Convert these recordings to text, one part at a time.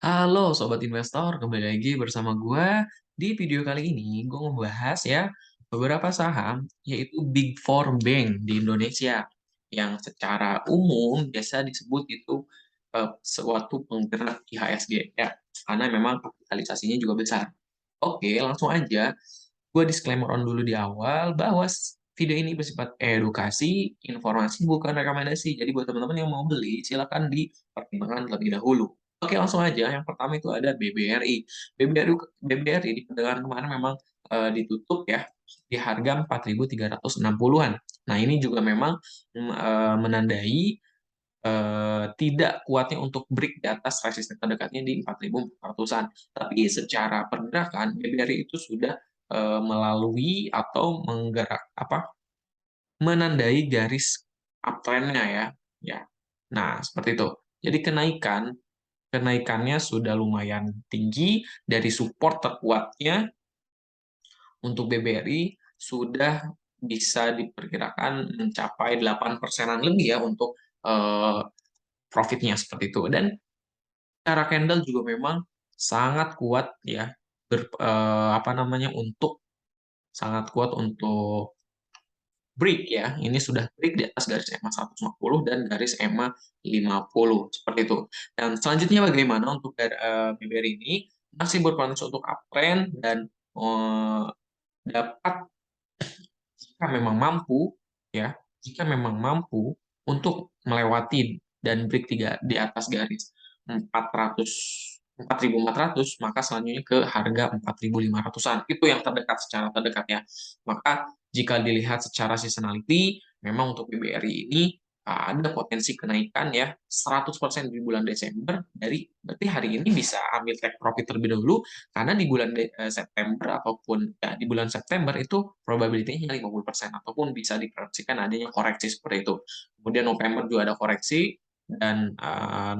Halo Sobat Investor, kembali lagi bersama gue. Di video kali ini, gue membahas ya beberapa saham, yaitu Big Four Bank di Indonesia, yang secara umum biasa disebut itu suatu penggerak IHSG, ya, karena memang kapitalisasinya juga besar. Oke, langsung aja. Gue disclaimer on dulu di awal bahwa video ini bersifat edukasi, informasi, bukan rekomendasi. Jadi buat teman-teman yang mau beli, silakan dipertimbangkan terlebih dahulu. Oke, langsung aja. Yang pertama itu ada BBRI. BBRI di perdagangan kemarin memang ditutup ya di harga 4.360-an. Nah, ini juga memang menandai tidak kuatnya untuk break di atas resisten terdekatnya di 4.400-an. Tapi secara pergerakan, BBRI itu sudah melalui atau menandai garis uptrend-nya ya. Ya. Nah, seperti itu. Jadi kenaikannya sudah lumayan tinggi dari support terkuatnya untuk BBRI sudah bisa diperkirakan mencapai 8%-an lebih ya untuk eh, profitnya seperti itu. Dan cara candle juga memang sangat kuat ya untuk sangat kuat untuk break ya. Ini sudah break di atas garis EMA 150 dan garis EMA 50 seperti itu. Dan selanjutnya bagaimana untuk BBR ini masih berpotensi untuk uptrend dan dapat jika memang mampu ya, jika memang mampu untuk melewati dan break di atas garis 400 4.400, maka selanjutnya ke harga 4.500-an. Itu yang terdekat secara terdekat ya. Maka jika dilihat secara seasonality, memang untuk BBRI ini ada potensi kenaikan ya 100% di bulan Desember berarti hari ini bisa ambil take profit terlebih dahulu karena di bulan September ataupun ya, di bulan September itu probability-nya 50% ataupun bisa diproyeksikan adanya koreksi seperti itu. Kemudian November juga ada koreksi dan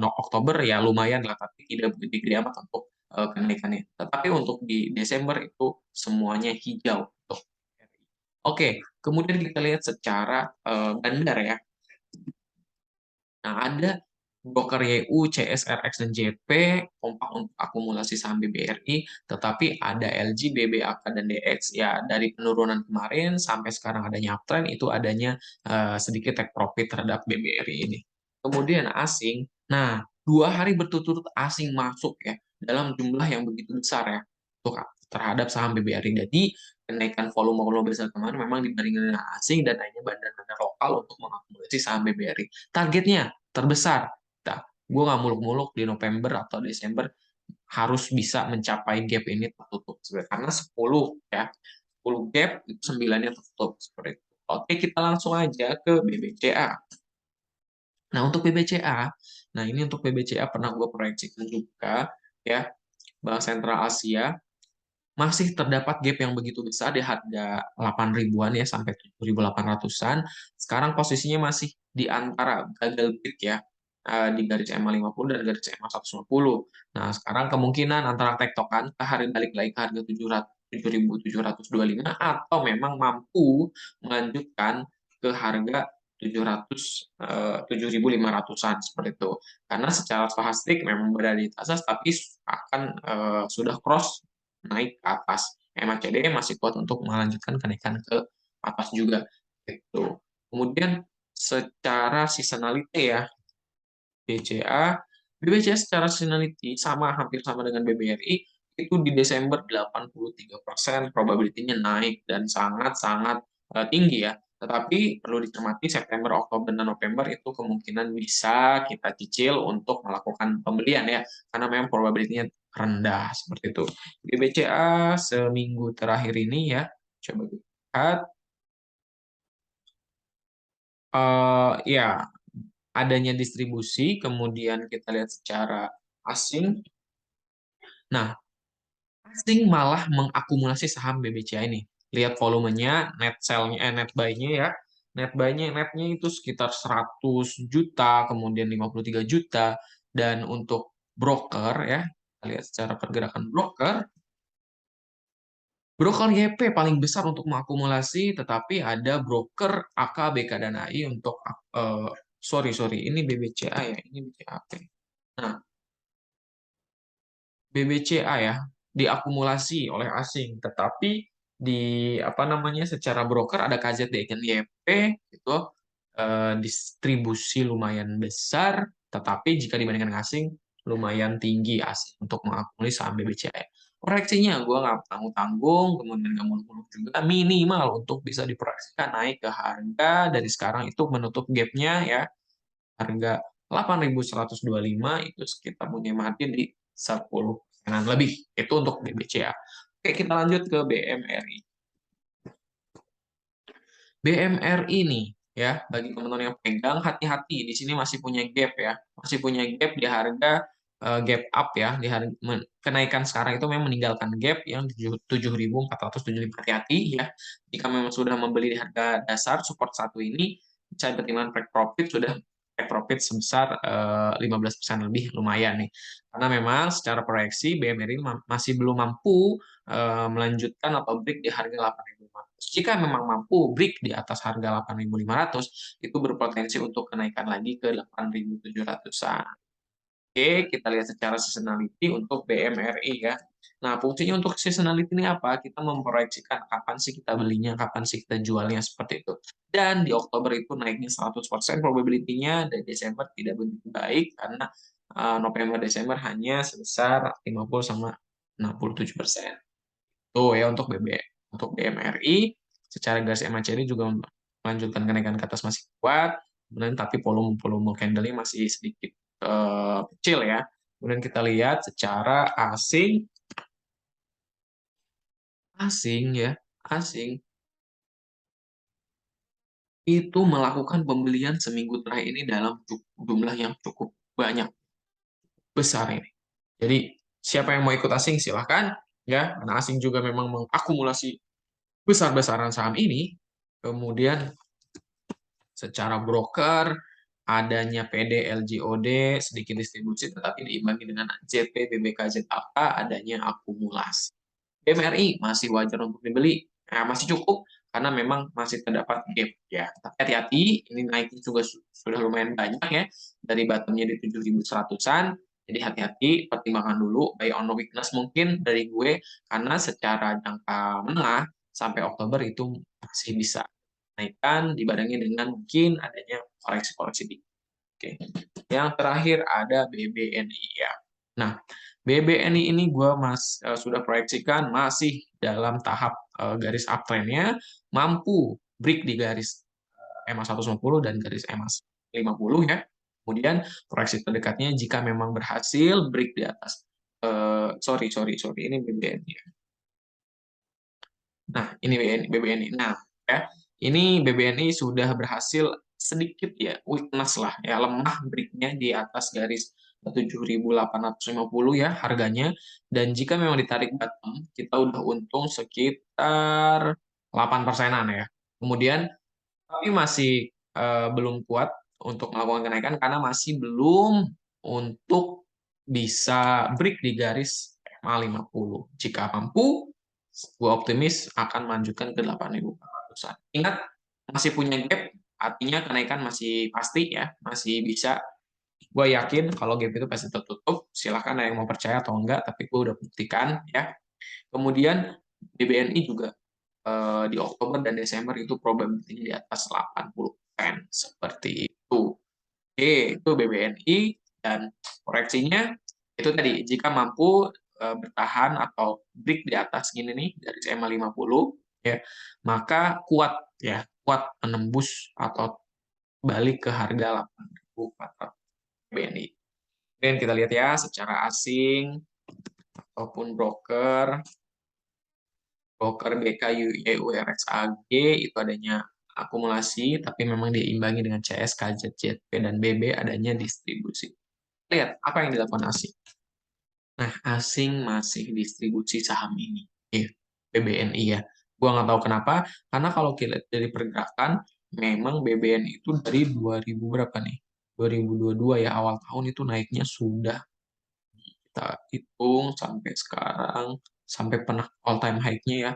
Oktober ya lumayan lah tapi tidak begitu gede amat untuk kenaikannya. Tetapi untuk di Desember itu semuanya hijau. Oke, kemudian kita lihat secara bandar ya. Nah, ada broker YU, CSRX, dan JP, kompak untuk akumulasi saham BBRI, tetapi ada LG, BBAK, dan DX, ya dari penurunan kemarin sampai sekarang adanya uptrend, itu adanya sedikit take profit terhadap BBRI ini. Kemudian asing, nah 2 hari berturut-turut asing masuk ya, dalam jumlah yang begitu besar ya, untuk terhadap saham BBRI. Jadi, kenaikan volume besar kemarin memang dibandingkan dengan asing dan hanya bandar-bandar lokal untuk mengakumulasi saham BBRI. Targetnya terbesar. Nah, gue nggak muluk-muluk di November atau Desember harus bisa mencapai gap ini tertutup. Karena 10 ya, 10 gap, 9-nya tertutup. Seperti itu. Oke, kita langsung aja ke BBCA. Nah, untuk BBCA, nah ini untuk BBCA pernah gue proyeksikan juga, ya, Bank Sentral Asia, masih terdapat gap yang begitu besar di harga 8 ribuan ya sampai 7.800-an. Sekarang posisinya masih di antara gagal break ya di garis EMA 50 dan garis EMA 150. Nah, sekarang kemungkinan antara tektokan ke hari balik lagi ke harga 7.725 atau memang mampu melanjutkan ke harga 7.500-an seperti itu. Karena secara stochastik memang berada di atas tapi akan sudah cross naik ke atas. MACD masih kuat untuk melanjutkan kenaikan ke atas juga. Gitu. Kemudian secara seasonality ya, BCA, BBCA secara seasonality hampir sama dengan BBRI, itu di Desember 83% probability-nya naik dan sangat-sangat tinggi ya. Tetapi perlu dicermati September, Oktober, dan November itu kemungkinan bisa kita cicil untuk melakukan pembelian ya, karena memang probability-nya rendah seperti itu. Di BCA seminggu terakhir ini ya, coba lihat, ya adanya distribusi, kemudian kita lihat secara asing. Nah, asing malah mengakumulasi saham BBCA ini. Lihat volumenya, net sell-nya, net buy-nya ya. Netnya itu sekitar 100 juta, kemudian 53 juta. Dan untuk broker ya, kita lihat secara pergerakan broker, broker YP paling besar untuk mengakumulasi, tetapi ada broker AK, BK, dan AI untuk, sorry, ini BBCA ya, ini BCAP. Nah, BBCA ya diakumulasi oleh asing, tetapi di apa namanya secara broker ada KZDN YP itu distribusi lumayan besar, tetapi jika dibandingkan asing lumayan tinggi asing untuk mengakumulasi saham BBCA. Proyeksinya gue nggak tanggung-tanggung, kemudian nggak muluk-muluk juga, minimal untuk bisa diproyeksikan naik ke harga dari sekarang itu menutup gapnya ya harga 8.125 itu sekitar punya margin di 10% lebih. Itu untuk BBCA. Oke, kita lanjut ke BMRI. BMRI nih ya, bagi teman-teman yang pegang hati-hati di sini masih punya gap ya. Masih punya gap di harga gap up ya, di harga kenaikan sekarang itu memang meninggalkan gap yang 7.475. Hati-hati ya. Jika memang sudah membeli di harga dasar support satu ini, saya pertimbangan take profit sudah take profit sebesar 15% lebih lumayan nih. Karena memang secara proyeksi BMRI masih belum mampu melanjutkan atau break di harga 8.500. Jika memang mampu break di atas harga 8.500, itu berpotensi untuk kenaikan lagi ke 8.700-an. Oke, kita lihat secara seasonality untuk BMRI ya. Nah, fungsinya untuk seasonality ini apa? Kita memproyeksikan kapan sih kita belinya, kapan sih kita jualnya, seperti itu. Dan di Oktober itu naiknya 100% probability-nya, dan Desember tidak begitu baik, karena November Desember hanya sebesar 50 sama 67%. Tuh ya untuk BMRI secara garis MACD juga melanjutkan kenaikan ke atas masih kuat, kemudian tapi volume candle-nya masih sedikit kecil ya. Kemudian kita lihat secara asing, asing ya, asing itu melakukan pembelian seminggu terakhir ini dalam jumlah yang cukup banyak, besar ini. Jadi siapa yang mau ikut asing silahkan ya, karena asing juga memang mengakumulasi besar-besaran saham ini. Kemudian secara broker adanya PD, LGOD, sedikit distribusi tetapi diimbangi dengan JP, BBK, ZAK adanya akumulasi. BMRI masih wajar untuk dibeli, nah, masih cukup karena memang masih terdapat gap ya. Tapi hati-hati, ini naiknya juga sudah lumayan banyak ya, dari bottomnya di 7.100-an. Jadi hati-hati, pertimbangkan dulu buy on weakness mungkin dari gue, karena secara jangka menengah sampai Oktober itu masih bisa naikkan dibarengi dengan mungkin adanya koreksi-koreksi di. Oke. Yang terakhir ada BBNI ya. Nah, BBNI ini gue sudah proyeksikan masih dalam tahap garis uptrend-nya, mampu break di garis EMA 150 dan garis EMA 50 ya. Kemudian proyeksi terdekatnya jika memang berhasil break di atas sorry ini BBNI ya. Nah, ini BBNI. Nah, ya, ini BBNI sudah berhasil sedikit ya weakness lah ya, lemah breaknya di atas garis 7.850 ya harganya, dan jika memang ditarik bottom kita udah untung sekitar 8%-an ya. Kemudian tapi masih belum kuat untuk melakukan kenaikan karena masih belum untuk bisa break di garis EMA 50. Jika mampu, gue optimis akan melanjutkan ke 8.400-an. Ingat, masih punya gap, artinya kenaikan masih pasti ya, masih bisa. Gue yakin kalau gap itu pasti tertutup, silahkan ada yang mau percaya atau enggak, tapi gue udah buktikan ya. Kemudian BBNI juga di Oktober dan Desember itu probability di atas 80%, seperti itu. Oke, itu BBNI, dan koreksinya itu tadi, jika mampu bertahan atau break di atas gini nih dari SMA 50 ya, maka kuat ya, kuat menembus atau balik ke harga 8.400 BNI. Dan kita lihat ya secara asing ataupun broker BKYURXAG itu adanya akumulasi, tapi memang diimbangi dengan CS, KZ, ZP, dan BB adanya distribusi. Lihat apa yang dilakukan asing. Nah, asing masih distribusi saham ini, BBNI ya. Gua nggak tahu kenapa, karena kalau kita lihat dari pergerakan, memang BBNI itu dari 2000 berapa nih? 2022 ya, awal tahun itu naiknya sudah kita hitung sampai sekarang, sampai pernah all time high-nya ya,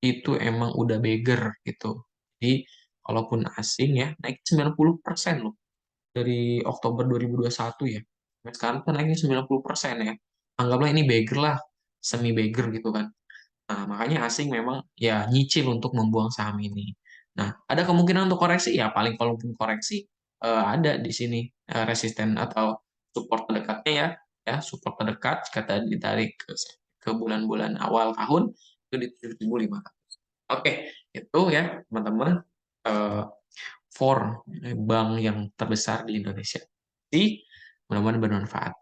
itu emang udah beggar gitu. Jadi, kalaupun asing ya, naik 90% loh. Dari Oktober 2021 ya. Sampai sekarang kan naiknya 90% ya. anggaplah ini beggar lah, semi beggar gitu kan. Nah, makanya asing memang ya nyicil untuk membuang saham ini. Nah, ada kemungkinan untuk koreksi ya, paling kalaupun koreksi ada di sini resisten atau support terdekatnya ya support terdekat jika tadi ditarik ke bulan-bulan awal tahun itu di 7.500. Oke, itu ya teman-teman eh, for bank yang terbesar di Indonesia. Jadi, mudah-mudahan bermanfaat.